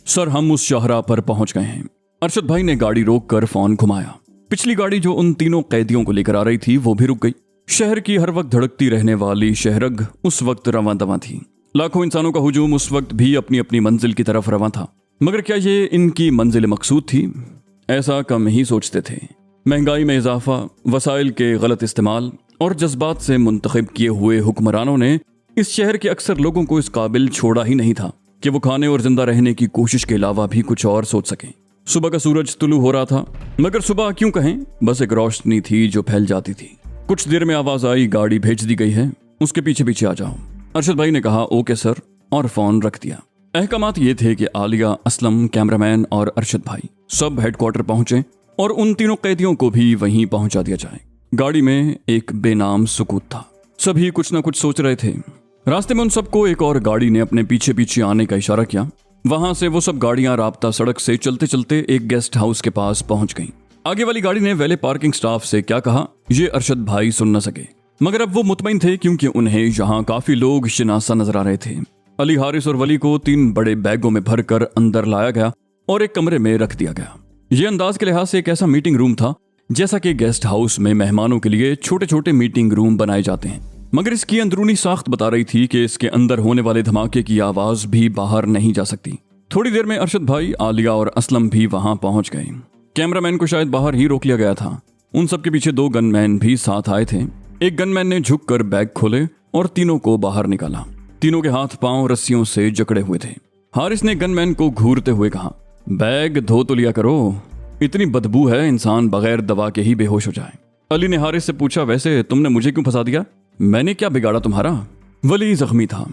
Sir हम उस शाहरा पर पहुंच गए हैं। अरशद भाई ने गाड़ी रोककर फोन घुमाया। पिछली गाड़ी जो उन तीनों कैदियों को लेकर आ रही थी वो भी रुक गई। शहर की हर वक्त धड़कती रहने वाली शहरग उस वक्त रवां दवां थी। लाखों इंसानों का हुजूम उस वक्त भी अपनी अपनी मंजिल की तरफ रवां था। मगर क्या ये इनकी मंजिल मकसूद थी? ऐसा कम ही सोचते थे। महंगाई में इजाफा, वसाइल के गलत इस्तेमाल और जज्बात से मुंतखब किए हुए हुक्मरानों ने इस शहर के अक्सर लोगों को इस काबिल छोड़ा ही नहीं था कि वो खाने और जिंदा रहने की कोशिश के अलावा भी कुछ और सोच सकें। सुबह का सूरज तुलू हो रहा था, मगर सुबह क्यों कहें, बस एक रोशनी थी जो फैल जाती थी। कुछ देर में आवाज आई, गाड़ी भेज दी गई है, उसके पीछे पीछे आ जाओ। अरशद भाई ने कहा ओके सर और फोन रख दिया। अहकामात ये थे कि आलिया, असलम, कैमरामैन और अरशद भाई सब हेडक्वार्टर पहुंचे और उन तीनों कैदियों को भी वहीं पहुंचा दिया जाए। गाड़ी में एक बेनाम सुकूत था। सभी कुछ न कुछ सोच रहे थे। रास्ते में उन सबको एक और गाड़ी ने अपने पीछे पीछे आने का इशारा किया। वहां से वो सब गाड़ियां राब्ता सड़क से चलते चलते एक गेस्ट हाउस के पास पहुंच गईं। आगे वाली गाड़ी ने वेले पार्किंग स्टाफ से क्या कहा ये अरशद भाई सुन न सके, मगर अब वो मुतमईन थे क्योंकि उन्हें यहाँ काफी लोग शिनासा नजर आ रहे थे। अली, हारिस और वली को 3 बड़े बैगों में भरकर अंदर लाया गया और एक कमरे में रख दिया गया। ये अंदाज के लिहाज से एक ऐसा मीटिंग रूम था जैसा कि गेस्ट हाउस में मेहमानों के लिए छोटे छोटे मीटिंग रूम बनाए जाते हैं, मगर इसकी अंदरूनी साख्त बता रही थी कि इसके अंदर होने वाले धमाके की आवाज भी बाहर नहीं जा सकती। थोड़ी देर में अरशद भाई, आलिया और असलम भी वहां पहुंच गए। कैमरामैन को शायद बाहर ही रोक लिया गया था। उन सबके पीछे 2 गनमैन भी साथ आए थे। एक गनमैन ने झुककर बैग खोले और तीनों को बाहर निकाला। तीनों के हाथ पांव रस्सियों से जकड़े हुए थे। हारिस ने गनमैन को घूरते हुए कहा, बैग धो तो लिया करो, इतनी बदबू है इंसान बगैर दवा के ही बेहोश हो जाए। अली ने हारिस से पूछा, वैसे तुमने मुझे क्यों फंसा दिया? मैंने क्या बिगाड़ा तुम्हारा? वली जख्मी था।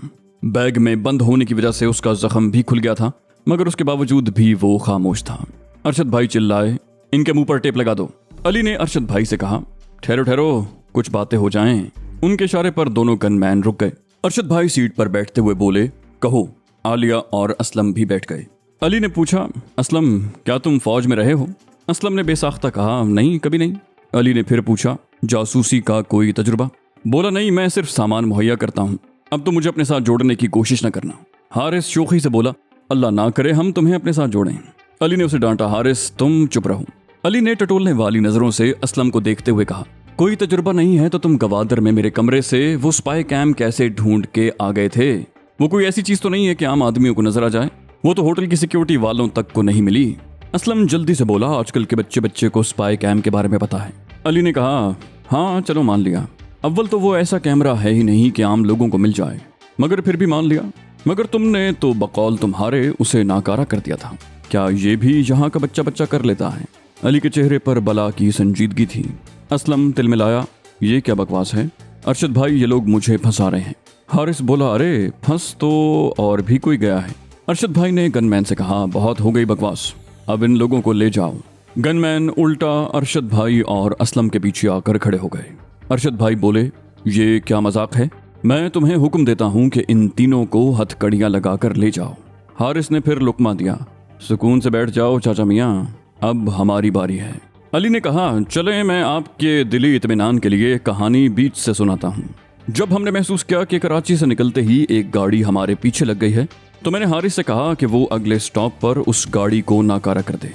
बैग में बंद होने की वजह से उसका जख्म भी खुल गया था, मगर उसके बावजूद भी वो खामोश था। अरशद भाई चिल्लाए, इनके मुंह पर टेप लगा दो। अली ने अरशद भाई से कहा, ठहरो ठहरो, कुछ बातें हो जाएं। उनके इशारे पर दोनों गनमैन रुक गए। अरशद भाई सीट पर बैठते हुए बोले, कहो। आलिया और असलम भी बैठ गए। अली ने पूछा, असलम क्या तुम फौज में रहे हो? असलम ने बेसाख्ता कहा, नहीं, कभी नहीं। अली ने फिर पूछा, जासूसी का कोई तजुर्बा? बोला, नहीं, मैं सिर्फ सामान मुहैया करता हूँ, अब तो मुझे अपने साथ जोड़ने की कोशिश न करना। हारिस शोखी से बोला, अल्लाह ना करे हम तुम्हें अपने साथ जोड़ें। अली ने उसे डांटा, हारिस तुम चुप रहो। अली ने टटोलने वाली नजरों से असलम को देखते हुए कहा, कोई तजुर्बा नहीं है तो तुम गवादर में मेरे कमरे से वो स्पाई कैम कैसे ढूंढ के आ गए थे? वो कोई ऐसी चीज तो नहीं है कि आम आदमियों को नजर आ जाए। वो तो होटल की सिक्योरिटी वालों तक को नहीं मिली। असलम जल्दी से बोला, आजकल के बच्चे को स्पाई कैम के बारे में पता है। अली ने कहा, हाँ चलो मान लिया, अव्वल तो वो ऐसा कैमरा है ही नहीं कि आम लोगों को मिल जाए, मगर फिर भी मान लिया। मगर तुमने तो बकौल तुम्हारे उसे नाकारा कर दिया था। क्या ये भी यहाँ का बच्चा कर लेता है? अली के चेहरे पर बला की संजीदगी थी। असलम तिलमिलाया, ये क्या बकवास है? अरशद भाई ये लोग मुझे फंसा रहे हैं। हारिस बोला, अरे फंस तो और भी कोई गया है। अरशद भाई ने गनमैन से कहा, बहुत हो गई बकवास, अब इन लोगों को ले जाओ। गनमैन उल्टा अरशद भाई और असलम के पीछे आकर खड़े हो गए। अरशद भाई बोले, ये क्या मजाक है? मैं तुम्हें हुक्म देता हूँ कि इन तीनों को हथकड़ियाँ लगाकर ले जाओ। हारिस ने फिर लुकमा दिया, सुकून से बैठ जाओ चाचा मियाँ, अब हमारी बारी है। अली ने कहा, चलें मैं आपके दिली इत्मीनान के लिए कहानी बीच से सुनाता हूँ। जब हमने महसूस किया कि कराची से निकलते ही एक गाड़ी हमारे पीछे लग गई है, तो मैंने हारिस से कहा कि वो अगले स्टॉप पर उस गाड़ी को नाकारा कर दे।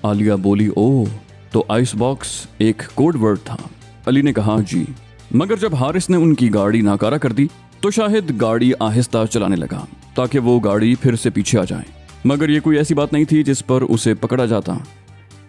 आलिया बोली, ओह तो आइस बॉक्स एक कोड वर्ड था? अली ने कहा, जी। मगर जब हारिस ने उनकी गाड़ी नाकारा कर दी तो शाहिद गाड़ी आहिस्ता चलाने लगा ताकि वो गाड़ी फिर से पीछे आ जाए, मगर ये कोई ऐसी बात नहीं थी जिस पर उसे पकड़ा जाता।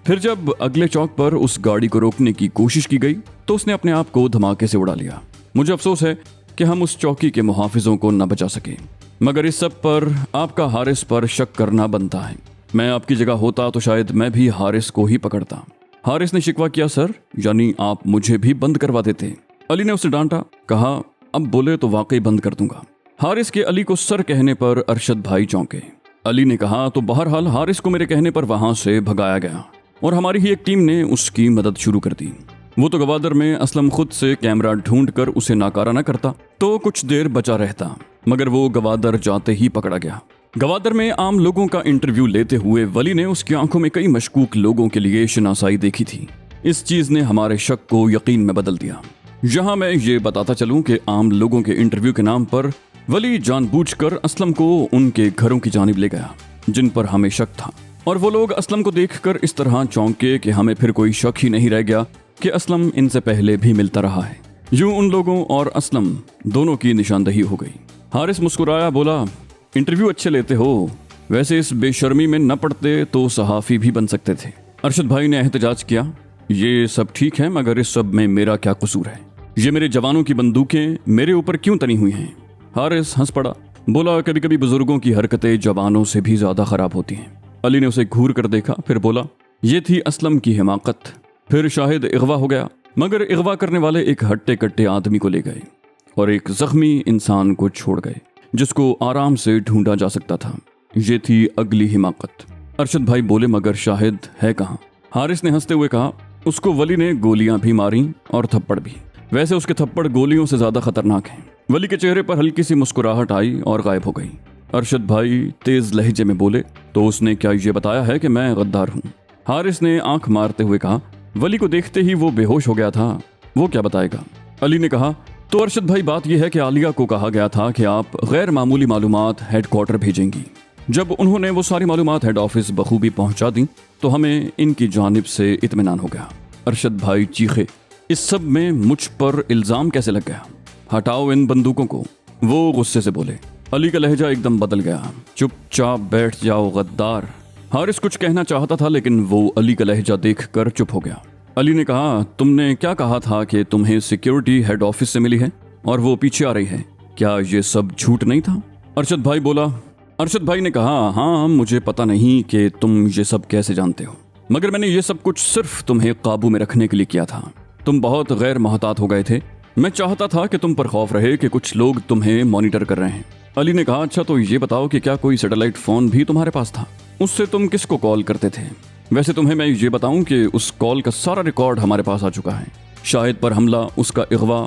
फिर जब अगले चौक पर उस गाड़ी को रोकने की कोशिश की गई तो उसने अपने आप को धमाके से उड़ा लिया। मुझे अफसोस है कि हम उस चौकी के मुहाफिजों को न बचा सके, मगर इस सब पर आपका हारिस पर शक करना बनता है। मैं आपकी जगह होता तो शायद मैं भी हारिस को ही पकड़ता। हारिस ने शिकवा किया, सर यानी आप मुझे भी बंद करवा देते? अली ने उसे डांटा, कहा, अब बोले तो वाकई बंद कर दूंगा। हारिस के अली को सर कहने पर अरशद भाई चौंके। अली ने कहा, तो बहरहाल हारिस को मेरे कहने पर वहां से भगाया गया और हमारी ही एक टीम ने उसकी मदद शुरू कर दी। वो तो गवादर में असलम खुद से कैमरा ढूंढ कर उसे नाकारा न करता तो कुछ देर बचा रहता, मगर वो गवादर जाते ही पकड़ा गया। गवादर में आम लोगों का इंटरव्यू लेते हुए वली ने उसकी आंखों में कई मशकूक लोगों के लिए शनासाई देखी थी। इस चीज ने हमारे शक को यकीन में बदल दिया। यहाँ मैं ये बताता चलूं कि आम लोगों के इंटरव्यू के नाम पर वली जानबूझकर असलम को उनके घरों की जानिब ले गया। जिन पर हमें शक था, और वो लोग असलम को देखकर इस तरह चौंके कि हमें फिर कोई शक ही नहीं रह गया कि असलम इनसे पहले भी मिलता रहा है। यूं उन लोगों और असलम दोनों की निशानदही हो गई। हारिस मुस्कुराया, बोला, इंटरव्यू अच्छे लेते हो, वैसे इस बेशर्मी में न पड़ते तो सहाफ़ी भी बन सकते थे। अरशद भाई ने एहतजाज किया, ये सब ठीक है, मगर इस सब में मेरा क्या कसूर है? ये मेरे जवानों की बंदूकें मेरे ऊपर क्यों तनी हुई हैं? हारिस हंस पड़ा, बोला, कभी कभी बुजुर्गों की हरकतें जवानों से भी ज्यादा खराब होती हैं। अली ने उसे घूर कर देखा, फिर बोला, ये थी असलम की हिमाकत। फिर शाहिद इगवा हो गया, मगर इगवा करने वाले एक हट्टे कट्टे आदमी को ले गए और एक जख्मी इंसान को छोड़ गए जिसको आराम से ढूंढा जा सकता था। ये थी अगली हिमाकत। अरशद भाई बोले, मगर शाहिद है कहाँ? हारिस ने हंसते हुए कहा, उसको वली ने गोलियां भी मारी और थप्पड़ भी। वैसे उसके थप्पड़ गोलियों से ज्यादा खतरनाक हैं। वली के चेहरे पर हल्की सी मुस्कुराहट आई और गायब हो गई। अरशद भाई तेज लहजे में बोले, तो उसने क्या ये बताया है कि मैं गद्दार हूँ? हारिस ने आंख मारते हुए कहा, वली को देखते ही वो बेहोश हो गया था, वो क्या बताएगा? अली ने कहा, तो अरशद भाई बात यह है कि आलिया को कहा गया था कि आप गैर मामूली मालूमात हेडक्वार्टर भेजेंगी। जब उन्होंने वो सारी मालूमात हेड ऑफिस बखूबी पहुंचा दी तो हमें इनकी जानिब से इत्मीनान हो गया। अरशद भाई चीखे, इस सब में मुझ पर इल्जाम कैसे लग गया? हटाओ इन बंदूकों को। वो गुस्से से बोले। अली का लहजा एकदम बदल गया, चुपचाप बैठ जाओ गद्दार। हारिस कुछ कहना चाहता था लेकिन वो अली का लहजा देखकर चुप हो गया। अली ने कहा, तुमने क्या कहा था कि तुम्हें सिक्योरिटी हेड ऑफिस से मिली है और वो पीछे आ रही है, क्या ये सब झूठ नहीं था? अरशद भाई बोला। अरशद भाई ने कहा, हाँ मुझे पता नहीं कि तुम ये सब कैसे जानते हो, मगर मैंने ये सब कुछ सिर्फ तुम्हें काबू में रखने के लिए किया था। तुम बहुत गैर मोहतात हो गए थे। मैं चाहता था कि तुम पर खौफ रहे कि कुछ लोग तुम्हें मॉनिटर कर रहे हैं। अली ने कहा, अच्छा तो ये बताओ कि क्या कोई सैटेलाइट फोन भी तुम्हारे पास था? उससे तुम किसको कॉल करते थे? वैसे तुम्हें मैं ये बताऊं कि उस कॉल का सारा रिकॉर्ड हमारे पास आ चुका है। शाहिद पर हमला, उसका इगवा,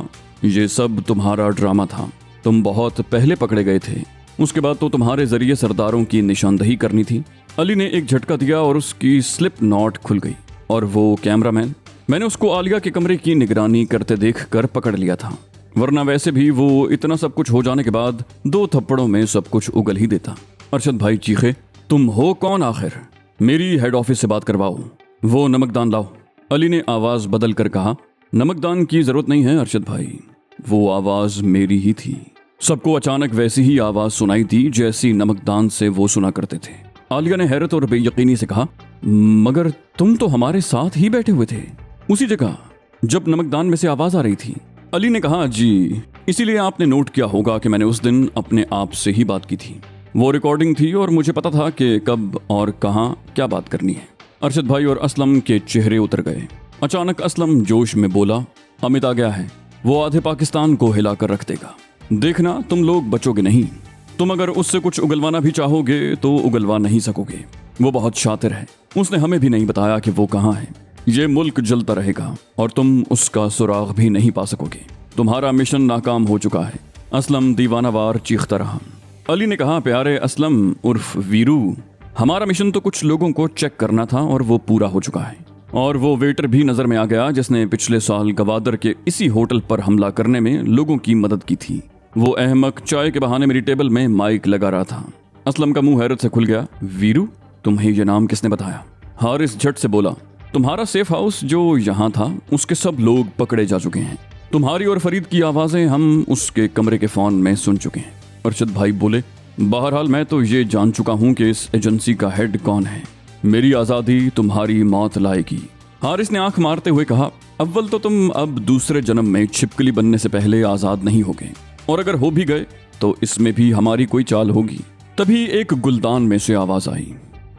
ये सब तुम्हारा ड्रामा था। तुम बहुत पहले पकड़े गए थे। उसके बाद तो तुम्हारे जरिए सरदारों की निशानदही करनी थी। अली ने एक झटका दिया और उसकी स्लिप नॉट खुल गई। और वो कैमरामैन, मैंने उसको आलिया के कमरे की निगरानी करते देखकर पकड़ लिया था, वरना वैसे भी वो इतना सब कुछ हो जाने के बाद 2 थप्पड़ों में सब कुछ उगल ही देता। अरशद भाई चीखे, तुम हो कौन आखिर? मेरी हेड ऑफिस से बात करवाओ, वो नमकदान लाओ। अली ने आवाज बदल कर कहा, नमकदान की जरूरत नहीं है अरशद भाई, वो आवाज मेरी ही थी। सबको अचानक वैसी ही आवाज सुनाई दी जैसी नमकदान से वो सुना करते थे। आलिया ने हैरत और बेयकीनी से कहा, मगर तुम तो हमारे साथ ही बैठे हुए थे उसी जगह जब नमकदान में से आवाज आ रही थी। अली ने कहा, जी, इसीलिए आपने नोट किया होगा कि मैंने उस दिन अपने आप से ही बात की थी। वो रिकॉर्डिंग थी और मुझे पता था कि कब और कहां क्या बात करनी है। अरशद भाई और असलम के चेहरे उतर गए। अचानक असलम जोश में बोला, अमित आ गया है, वो आधे पाकिस्तान को हिलाकर रख देगा। देखना तुम लोग बचोगे नहीं। तुम अगर उससे कुछ उगलवाना भी चाहोगे तो उगलवा नहीं सकोगे। वो बहुत शातिर है। उसने हमें भी नहीं बताया कि वो कहाँ है। ये मुल्क जलता रहेगा और तुम उसका सुराग भी नहीं पा सकोगे। तुम्हारा मिशन नाकाम हो चुका है। असलम दीवानावार चीखता रहा। अली ने कहा, प्यारे असलम उर्फ वीरू, हमारा मिशन तो कुछ लोगों को चेक करना था और वो पूरा हो चुका है। और वो वेटर भी नजर में आ गया जिसने पिछले साल गवादर के इसी होटल पर हमला करने में लोगों की मदद की थी। वो अहमक चाय के बहाने मेरी टेबल में माइक लगा रहा था। असलम का मुंह हैरत से खुल गया। वीरू, तुम्हें ये नाम किसने बताया? हारिस झट से बोला, तुम्हारा सेफ हाउस जो यहाँ था उसके सब लोग पकड़े जा चुके हैं। तुम्हारी और फरीद की आवाजें हम उसके कमरे के फोन में सुन चुके हैं। अरशद भाई बोले, बहरहाल मैं तो ये जान चुका हूँ कि इस एजेंसी का हेड कौन है। मेरी आज़ादी तुम्हारी मौत लाएगी। हारिस ने आंख मारते हुए कहा, अव्वल तो तुम अब दूसरे जन्म में छिपकली बनने से पहले आज़ाद नहीं होगे, और अगर हो भी गए तो इसमें भी हमारी कोई चाल होगी। तभी एक गुलदान में से आवाज आई,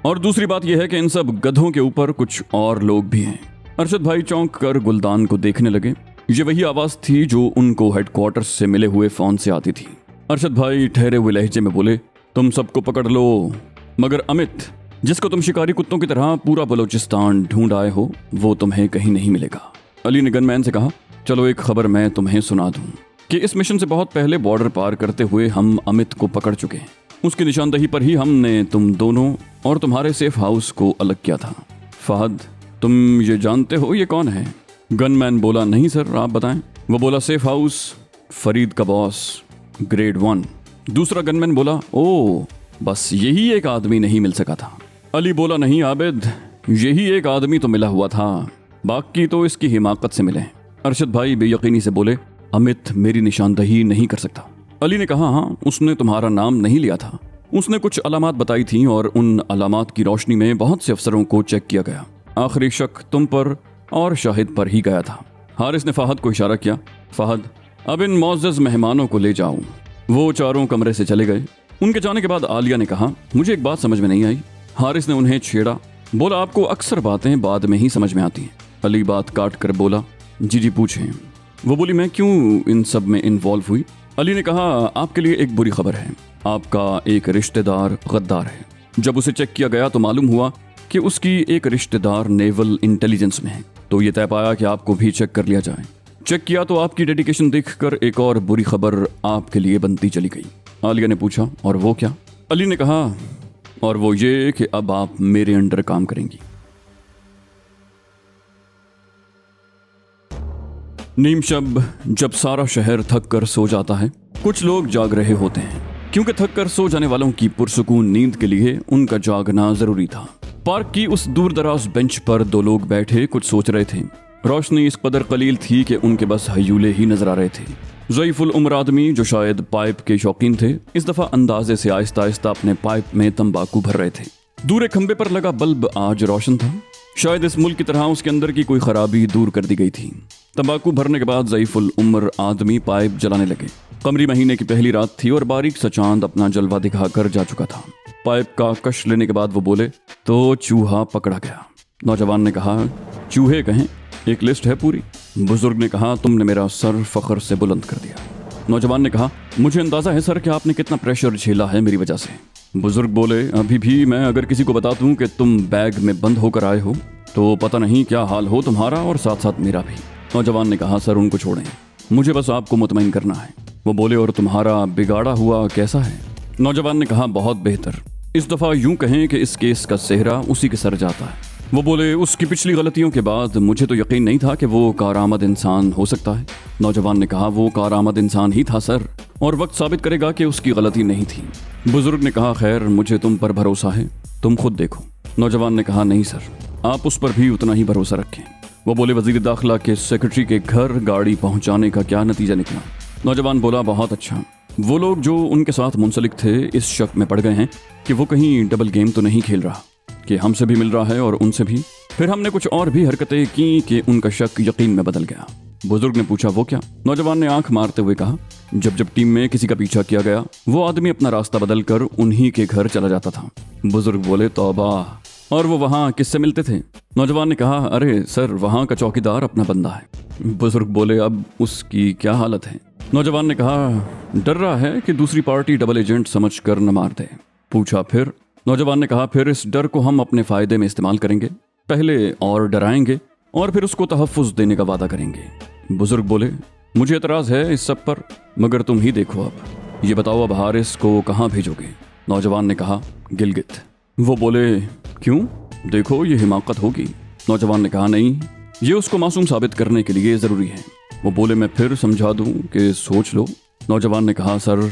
और दूसरी बात यह है कि इन सब गधों के ऊपर कुछ और लोग भी हैं। अरशद भाई चौंक कर गुलदान को देखने लगे। ये वही आवाज थी जो उनको हेडक्वार्टर से मिले हुए फोन से आती थी। अरशद भाई ठहरे हुए लहजे में बोले, तुम सबको पकड़ लो, मगर अमित, जिसको तुम शिकारी कुत्तों की तरह पूरा बलूचिस्तान ढूंढ आए हो, वो तुम्हें कहीं नहीं मिलेगा। अली ने गनमैन से कहा, चलो एक खबर मैं तुम्हें सुना दूं कि इस मिशन से बहुत पहले बॉर्डर पार करते हुए हम अमित को पकड़ चुके हैं। उसकी निशानदही पर ही हमने तुम दोनों और तुम्हारे सेफ हाउस को अलग किया था। फहद, तुम ये जानते हो ये कौन है? गनमैन बोला, नहीं सर, आप बताएं। वो बोला, सेफ हाउस, फरीद का बॉस, ग्रेड 1। दूसरा गनमैन बोला, ओ बस यही एक आदमी नहीं मिल सका था। अली बोला, नहीं आबिद, यही एक आदमी तो मिला हुआ था, बाकी तो इसकी हिमाकत से मिले। अरशद भाई बेयकीनी से बोले, अमित मेरी निशानदही नहीं कर सकता। अली ने कहा, हाँ, उसने तुम्हारा नाम नहीं लिया था, उसने कुछ अलामात बताई थी और उन अलामात की रोशनी में बहुत से अफसरों को चेक किया गया। आखिरी शक तुम पर और शाहिद पर ही गया था। हारिस ने फहद को इशारा किया, फहद अब इन मोअज़्ज़ज़ मेहमानों को ले जाओ। वो चारों कमरे से चले गए। उनके जाने के बाद आलिया ने कहा, मुझे एक बात समझ में नहीं आई। हारिस ने उन्हें छेड़ा, बोला, आपको अक्सर बातें बाद में ही समझ में आती हैं। अली बात काट कर बोला, जी पूछें। वो बोली, मैं क्यों इन सब में इन्वॉल्व हुई? अली ने कहा, आपके लिए एक बुरी खबर है, आपका एक रिश्तेदार गद्दार है। जब उसे चेक किया गया तो मालूम हुआ कि उसकी एक रिश्तेदार नेवल इंटेलिजेंस में है, तो ये तय पाया कि आपको भी चेक कर लिया जाए। चेक किया तो आपकी डेडिकेशन देखकर एक और बुरी खबर आपके लिए बनती चली गई। आलिया ने पूछा, और वो क्या? अली ने कहा, और वो ये कि अब आप मेरे अंडर काम करेंगी। नीम शब जब सारा शहर थक कर सो जाता है, कुछ लोग जाग रहे होते हैं, क्योंकि थक कर सो जाने वालों की पुरसुकून नींद के लिए उनका जागना जरूरी था। पार्क की उस दूर दराज बेंच पर दो लोग बैठे कुछ सोच रहे थे। रोशनी इस कदर कलील थी कि उनके बस हयूले ही नजर आ रहे थे। ज़ईफुल उम्र आदमी जो शायद पाइप के शौकीन थे, इस दफा अंदाजे से आहिस्ता आहिस्ता अपने पाइप में तंबाकू भर रहे थे। दूर एक खंबे पर लगा बल्ब आज रोशन था। शायद इस मुल्क की तरह उसके अंदर की कोई खराबी दूर कर दी गई थी। तंबाकू भरने के बाद ज़ईफुल उम्र आदमी पाइप जलाने लगे। कमरी महीने की पहली रात थी और बारीक सा चांद अपना जलवा दिखाकर जा चुका था। पाइप का कश लेने के बाद वो बोले, तो चूहा पकड़ा गया। नौजवान ने कहा, चूहे कहें, एक लिस्ट है पूरी। बुजुर्ग ने कहा, तुमने मेरा सर फख्र से बुलंद कर दिया। नौजवान ने कहा, मुझे अंदाजा है सर कि आपने कितना प्रेशर झेला है मेरी वजह से। बुजुर्ग बोले, अभी भी मैं अगर किसी को बता दूं कि तुम बैग में बंद होकर आए हो तो पता नहीं क्या हाल हो तुम्हारा और साथ साथ मेरा भी। नौजवान ने कहा, सर उनको छोड़ें, मुझे बस आपको मुतमईन करना है। वो बोले, और तुम्हारा बिगाड़ा हुआ कैसा है? नौजवान ने कहा, बहुत बेहतर। इस दफ़ा यूं कहें कि इस केस का सेहरा उसी के सर जाता है। वो बोले, उसकी पिछली गलतियों के बाद मुझे तो यकीन नहीं था कि वो कारआमद इंसान हो सकता है। नौजवान ने कहा, वो कारआमद इंसान ही था सर, और वक्त साबित करेगा कि उसकी गलती नहीं थी। बुजुर्ग ने कहा, खैर मुझे तुम पर भरोसा है, तुम खुद देखो। नौजवान ने कहा, नहीं सर, आप उस पर भी उतना ही भरोसा रखें। वो बोले, वजीर दाखिला के सेक्रेटरी के घर गाड़ी पहुंचाने का क्या नतीजा निकला? नौजवान बोला, बहुत अच्छा। वो लोग जो उनके साथ मुंसलिक थे इस शक में पड़ गए हैं कि वो कहीं डबल गेम तो नहीं खेल रहा, कि हमसे भी मिल रहा है और उनसे भी। फिर हमने कुछ और भी हरकतें की कि उनका शक यकीन में बदल गया। बुजुर्ग ने पूछा, वो क्या? नौजवान ने आंख मारते हुए कहा, जब जब टीम में किसी का पीछा किया गया वो आदमी अपना रास्ता बदल कर उन्हीं के घर चला जाता था। बुजुर्ग बोले, तौबा, और वो वहाँ किससे मिलते थे? नौजवान ने कहा, अरे सर, वहाँ का चौकीदार अपना बंदा है। बुजुर्ग बोले, अब उसकी क्या हालत है? नौजवान ने कहा, डर रहा है कि दूसरी पार्टी डबल एजेंट समझ कर न मार दे। पूछा, फिर? नौजवान ने कहा, फिर इस डर को हम अपने फायदे में इस्तेमाल करेंगे, पहले और डराएंगे और फिर उसको तहफ़्फ़ुज़ देने का वादा करेंगे। बुजुर्ग बोले, मुझे एतराज़ है इस सब पर, मगर तुम ही देखो, अब ये बताओ, अब हारिस को कहाँ भेजोगे? नौजवान ने कहा, गिलगित। वो बोले, क्यों? देखो ये हिमाकत होगी। नौजवान ने कहा, नहीं, ये उसको मासूम साबित करने के लिए ज़रूरी है। वो बोले, मैं फिर समझा दूं कि सोच लो। नौजवान ने कहा, सर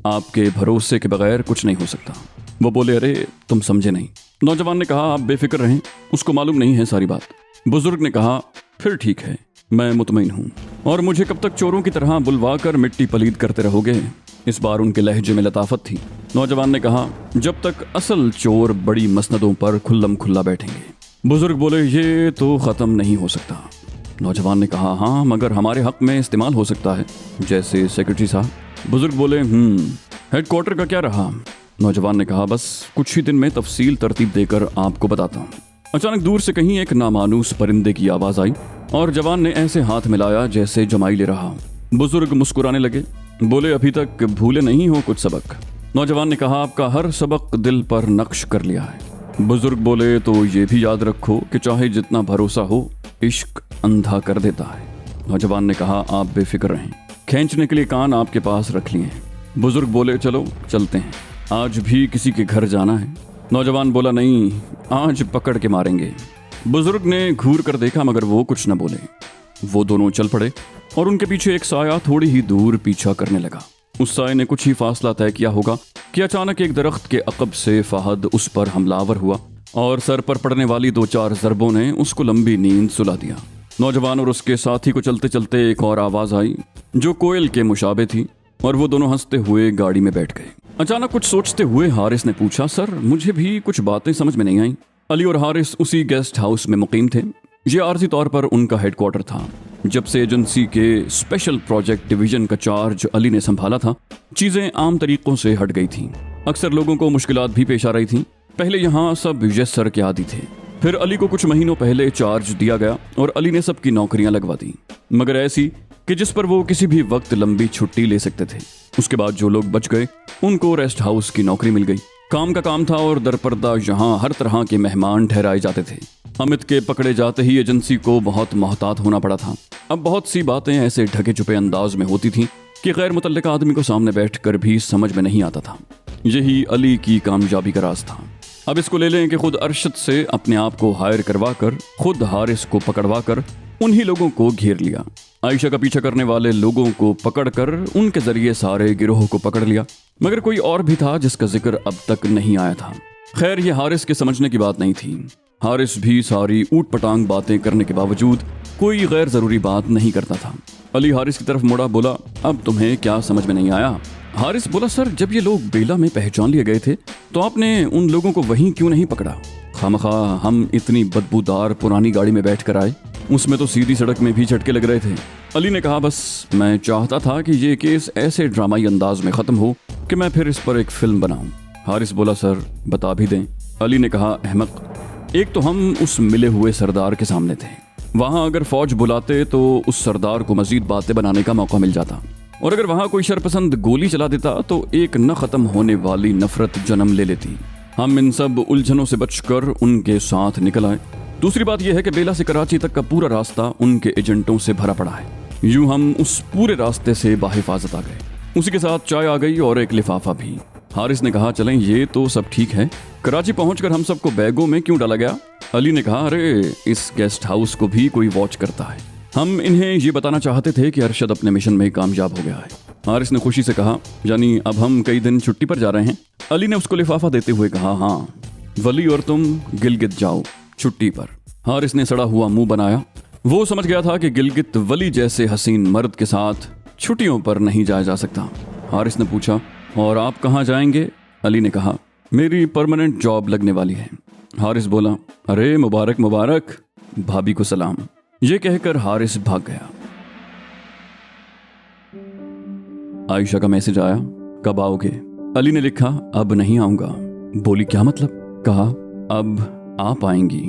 आपके भरोसे के बगैर कुछ नहीं हो सकता। वो बोले, अरे तुम समझे नहीं। नौजवान ने कहा, आप बेफिक्र रहें, उसको मालूम नहीं है सारी बात। बुजुर्ग ने कहा, फिर ठीक है, मैं मुतमईन हूँ। और मुझे कब तक चोरों की तरह बुलवा कर मिट्टी पलीद करते रहोगे? इस बार उनके लहजे में लताफत थी। नौजवान ने कहा, जब तक असल चोर बड़ी मसनदों पर खुल्लम खुल्ला बैठेंगे। बुजुर्ग बोले, ये तो ख़त्म नहीं हो सकता। नौजवान ने कहा, हाँ, मगर हमारे हक में इस्तेमाल हो सकता है, जैसे सेक्रेटरी साहब। बुजुर्ग बोले, हेडक्वार्टर का क्या रहा? नौजवान ने कहा, बस कुछ ही दिन में तफसील तरतीब देकर आपको बताता हूँ। अचानक दूर से कहीं एक नामानूस परिंदे की आवाज़ आई और जवान ने ऐसे हाथ मिलाया जैसे जमाई ले रहा हो। बुजुर्ग मुस्कुराने लगे, बोले, अभी तक भूले नहीं हो कुछ सबक? नौजवान ने कहा, आपका हर सबक दिल पर नक्श कर लिया है। बुजुर्ग बोले, तो ये भी याद रखो कि चाहे जितना भरोसा हो, इश्क अंधा कर देता है। नौजवान ने कहा, आप बेफिक्र रहें, खींचने के लिए कान आपके पास रख लिए हैं। बुजुर्ग बोले, चलो चलते हैं, आज भी किसी के घर जाना है। नौजवान बोला, नहीं, आज पकड़ के मारेंगे। बुजुर्ग ने घूर कर देखा मगर वो कुछ न बोले। वो दोनों चल पड़े और उनके पीछे एक साया थोड़ी ही दूर पीछा करने लगा। उस साये ने कुछ ही फासला तय किया होगा कि अचानक एक दरख्त के अकब से फहद उस पर हमलावर हुआ और सर पर पड़ने वाली 2-4 ज़रबों ने उसको लंबी नींद सुला दिया। नौजवान और उसके साथी को चलते चलते एक और आवाज़ आई जो कोयल के मुशाबे थी और वो दोनों हंसते हुए गाड़ी में बैठ गए। अचानक कुछ सोचते हुए हारिस ने पूछा, सर मुझे भी कुछ बातें समझ में नहीं आई। अली और हारिस उसी गेस्ट हाउस में मुकीम थे। ये आर्जी तौर पर उनका हेडक्वार्टर था। जब से एजेंसी के स्पेशल प्रोजेक्ट डिवीजन का चार्ज अली ने संभाला था, चीज़ें आम तरीकों से हट गई थीं। अक्सर लोगों को मुश्किलात भी पेश आ रही थीं। पहले यहाँ सब यस सर के आदी थे। फिर अली को कुछ महीनों पहले चार्ज दिया गया और अली ने सबकी नौकरियां लगवा दी, मगर ऐसी कि जिस पर वो किसी भी वक्त लंबी छुट्टी ले सकते थे। उसके बाद जो लोग बच गए उनको रेस्ट हाउस की नौकरी मिल गई। काम का काम था और दरपर्दा यहाँ हर तरह के मेहमान ठहराए जाते थे। अमित के पकड़े जाते ही एजेंसी को बहुत मोहतात होना पड़ा था। अब बहुत सी बातें ऐसे ढके छुपे अंदाज में होती थीं कि गैर मुतल्लिका आदमी को सामने बैठकर भी समझ में नहीं आता था। यही अली की कामयाबी का राज था। अब इसको ले लें कि खुद अरशद से अपने आप को हायर करवा कर खुद हारिस को पकड़वा कर उन्हीं लोगों को घेर लिया। आयशा का पीछा करने वाले लोगों को पकड़कर उनके जरिए सारे गिरोह को पकड़ लिया, मगर कोई और भी था जिसका जिक्र अब तक नहीं आया था। खैर ये हारिस के समझने की बात नहीं थी। हारिस भी सारी ऊट पटांग बातें करने के बावजूद कोई गैर जरूरी बात नहीं करता था। अली हारिस की तरफ मुड़ा, बोला, अब तुम्हें क्या समझ में नहीं आया? हारिस बोला, सर जब ये लोग बेला में पहचान लिए गए थे तो आपने उन लोगों को वहीं क्यों नहीं पकड़ा? खामखा हम इतनी बदबूदार पुरानी गाड़ी में बैठ कर आए, उसमें तो सीधी सड़क में भी झटके लग रहे थे। अली ने कहा, बस मैं चाहता था कि ये केस ऐसे ड्रामाई अंदाज में खत्म हो कि मैं फिर इस पर एक फिल्म बनाऊं। हारिस बोला, सर बता भी दें। अली ने कहा, अहमक, एक तो हम उस मिले हुए सरदार के सामने थे। वहां अगर फौज बुलाते तो उस सरदार को मजीद बातें बनाने का मौका मिल जाता, और अगर वहां कोई शरपसंद गोली चला देता तो एक न खत्म होने वाली नफरत जन्म ले लेती। हम इन सब उलझनों से बचकर उनके साथ निकल आए। दूसरी बात यह है कि बेला से कराची तक का पूरा रास्ता उनके एजेंटों से भरा पड़ा है। यूं हम उस पूरे रास्ते से बाहिफाजत आ गए। उसी के साथ चाय आ गई और एक लिफाफा भी। हारिस ने कहा, चलें ये तो सब ठीक है, कराची पहुंचकर हम सबको बैगों में क्यों डाला गया? अली ने कहा, अरे इस गेस्ट हाउस को भी कोई वॉच करता है। हम इन्हें ये बताना चाहते थे कि अरशद अपने मिशन में कामयाब हो गया है। हारिस ने खुशी से कहा, यानी अब हम कई दिन छुट्टी पर जा रहे हैं? अली ने उसको लिफाफा देते हुए कहा, हाँ, वली और तुम गिलगित जाओ छुट्टी पर। हारिस ने सड़ा हुआ मुंह बनाया। वो समझ गया था कि गिलगित वली जैसे हसीन मर्द के साथ छुट्टियों पर नहीं जाया जा सकता। हारिस ने पूछा, और आप कहाँ जाएंगे? अली ने कहा, मेरी परमानेंट जॉब लगने वाली है। हारिस बोला, अरे मुबारक मुबारक, भाभी को सलाम। ये कहकर हारिस भाग गया। आयशा का मैसेज आया, कब आओगे? अली ने लिखा, अब नहीं आऊंगा। बोली, क्या मतलब? कहा, अब आप आएंगी।